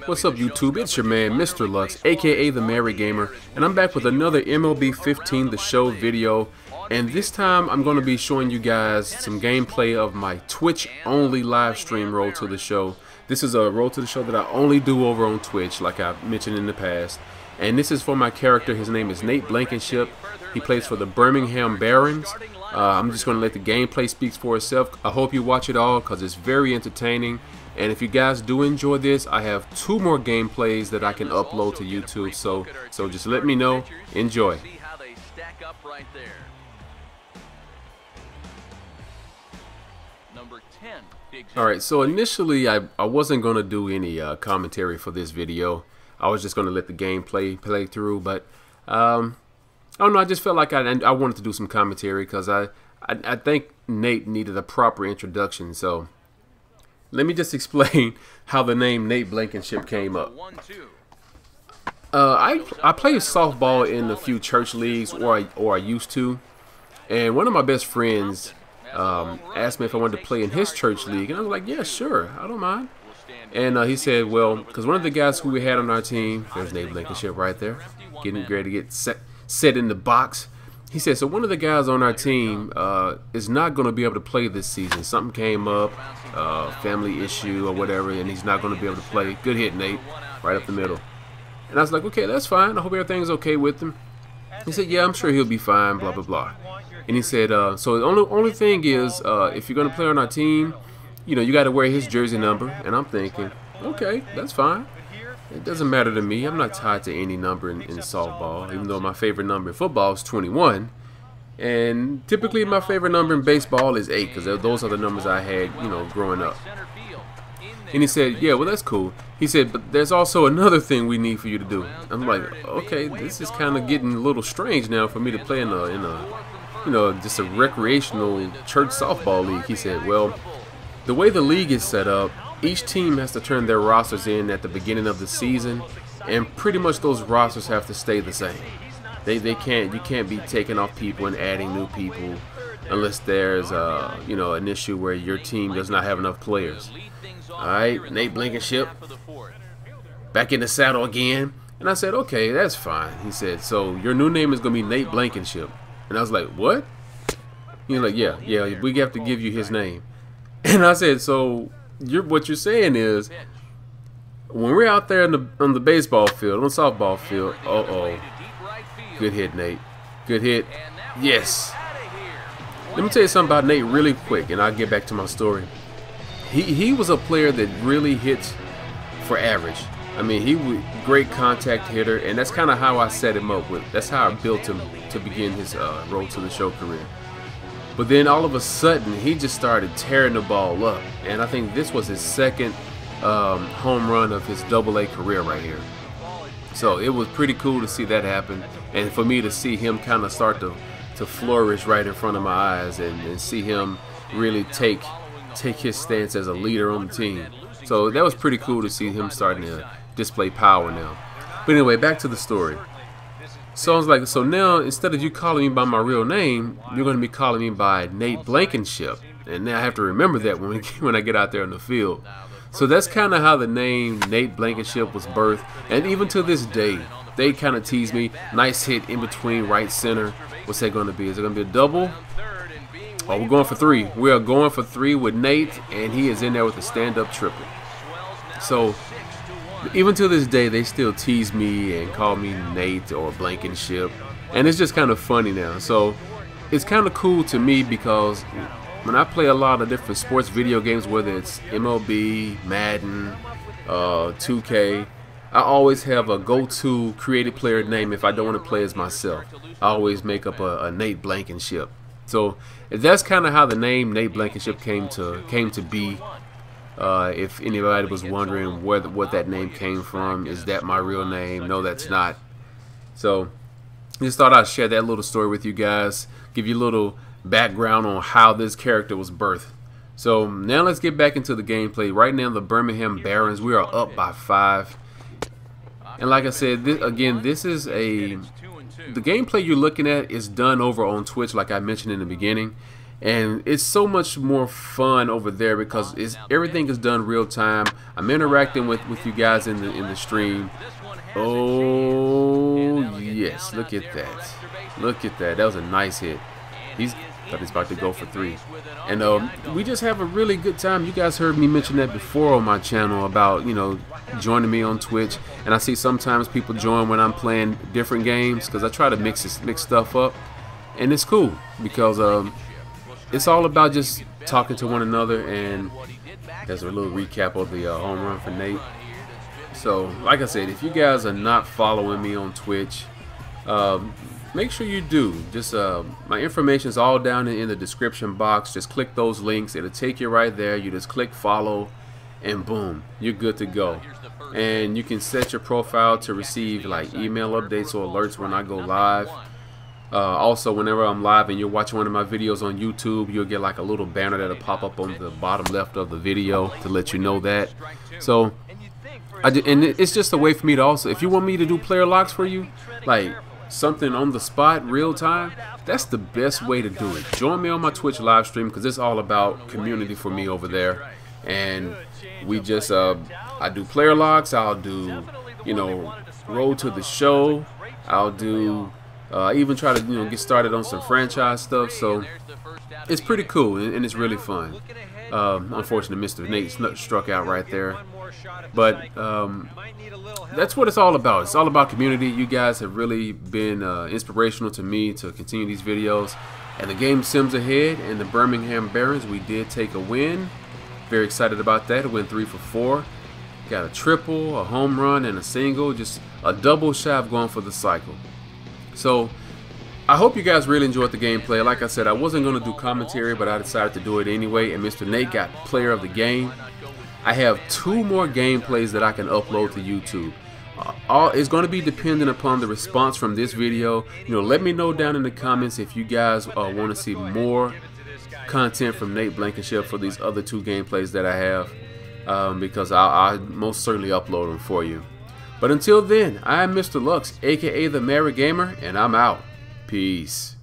What's up YouTube, it's your man Mr. Lux, aka The Merry Gamer, and I'm back with another MLB 15 The Show video, and this time I'm going to be showing you guys some gameplay of my Twitch only live stream Road to the Show. This is a Road to the Show that I only do over on Twitch, like I mentioned in the past, and this is for my character. His name is Nate Blankenship. He plays for the Birmingham Barons. I'm just going to let the gameplay speak for itself. I hope you watch it all because it's very entertaining. And if you guys do enjoy this, I have 2 more gameplays that I can upload to YouTube. So just let me know. Enjoy. Alright, so initially I wasn't going to do any commentary for this video. I was just going to let the gameplay play through. But I don't know, I just felt like I wanted to do some commentary because I think Nate needed a proper introduction. So let me just explain how the name Nate Blankenship came up. I play softball in a few church leagues, or I used to, and one of my best friends asked me if I wanted to play in his church league, and I was like, yeah, sure, I don't mind. And he said, well, because one of the guys who we had on our team, there's Nate Blankenship right there, getting ready to get set in the box. He said, so one of the guys on our team is not going to be able to play this season. Something came up, family issue or whatever, and he's not going to be able to play. Good hit, Nate, right up the middle. And I was like, okay, that's fine. I hope everything's okay with him. He said, yeah, I'm sure he'll be fine, blah, blah, blah. And he said, so the only thing is, if you're going to play on our team, you know, you got to wear his jersey number. And I'm thinking, okay, that's fine. It doesn't matter to me. I'm not tied to any number in softball, even though my favorite number in football is 21. And typically my favorite number in baseball is 8, because those are the numbers I had, you know, growing up. And he said, yeah, well, that's cool. He said, but there's also another thing we need for you to do. I'm like, okay, this is kind of getting a little strange now for me to play in a you know, just a recreational church softball league. He said, well, the way the league is set up, each team has to turn their rosters in at the beginning of the season, and pretty much those rosters have to stay the same. You can't be taking off people and adding new people unless there's you know, an issue where your team does not have enough players. All right, Nate Blankenship back in the saddle again, and I said, okay, that's fine. He said, so your new name is gonna be Nate Blankenship, and I was like, what? He's like, yeah, we have to give you his name, and I said, so what you're saying is, when we're out there on the baseball field, on the softball field, good hit, Nate, good hit, yes. Let me tell you something about Nate really quick, and I'll get back to my story. He was a player that really hits for average. I mean, he was a great contact hitter, and that's kind of how I set him up with. That's how I built him to begin his Road to the Show career. But then all of a sudden, he just started tearing the ball up. And I think this was his second home run of his AA career right here. So it was pretty cool to see that happen. And for me to see him kind of start to flourish right in front of my eyes, and see him really take his stance as a leader on the team. So that was pretty cool to see him starting to display power now. But anyway, back to the story. So I was like, so now instead of you calling me by my real name, you're going to be calling me by Nate Blankenship. And now I have to remember that when I get out there in the field. So that's kind of how the name Nate Blankenship was birthed. And even to this day, they kind of tease me. Nice hit in between right center. What's that going to be? Is it going to be a double? Oh, we're going for 3. We are going for 3 with Nate, and he is in there with a stand-up triple. So even to this day, they still tease me and call me Nate or Blankenship, and it's just kind of funny now. So it's kind of cool to me because when I play a lot of different sports video games, whether it's MLB, Madden, 2K, I always have a go-to creative player name if I don't want to play as myself. I always make up a Nate Blankenship. So that's kind of how the name Nate Blankenship came to be. If anybody was wondering what that name came from, is that my real name? No, that's not. So just thought I'd share that little story with you guys, give you a little background on how this character was birthed. So now let's get back into the gameplay. Right now, the Birmingham Barons, we are up by 5. And like I said, this is the gameplay you're looking at is done over on Twitch, like I mentioned in the beginning. and it's so much more fun over there because everything is done real time. I'm interacting with you guys in the stream. Oh yes, look at that. Look at that. That was a nice hit. Thought he's about to go for 3. And we just have a really good time. You guys heard me mention that before on my channel about, you know, joining me on Twitch. And I see sometimes people join when I'm playing different games because I try to mix stuff up. And it's cool because it's all about just talking to one another. And there's a little recap of the home run for Nate. So, like I said, if you guys are not following me on Twitch, make sure you do. Just my information is all down in the description box. Just click those links. It'll take you right there. You just click follow, and boom, you're good to go. And you can set your profile to receive like email updates or alerts when I go live. Also, whenever I'm live and you're watching one of my videos on YouTube, you'll get like a little banner that'll pop up on the bottom left of the video to let you know that. So, and it's just a way for me to also, if you want me to do player locks for you, like something on the spot, real time, that's the best way to do it. Join me on my Twitch live stream because it's all about community for me over there. And we just, I do player locks, I'll do, you know, road to the show, I'll do, even try to, you know, get started on some franchise stuff. So it's pretty cool and it's really fun. Unfortunately, Mr. Nate struck out right there. But that's what it's all about. It's all about community. You guys have really been inspirational to me to continue these videos. And the game sims ahead. And the Birmingham Barons, we did take a win. Very excited about that. It went 3 for 4. Got a triple, a home run, and a single. Just a double shy of going for the cycle. So I hope you guys really enjoyed the gameplay. Like I said, I wasn't going to do commentary, but I decided to do it anyway. And Mr. Nate got player of the game. I have 2 more gameplays that I can upload to YouTube. It's going to be dependent upon the response from this video. You know, let me know down in the comments if you guys want to see more content from Nate Blankenship for these other 2 gameplays that I have, because I'll most certainly upload them for you. But until then, I'm Mr. Lux, aka the Merry Gamer, and I'm out. Peace.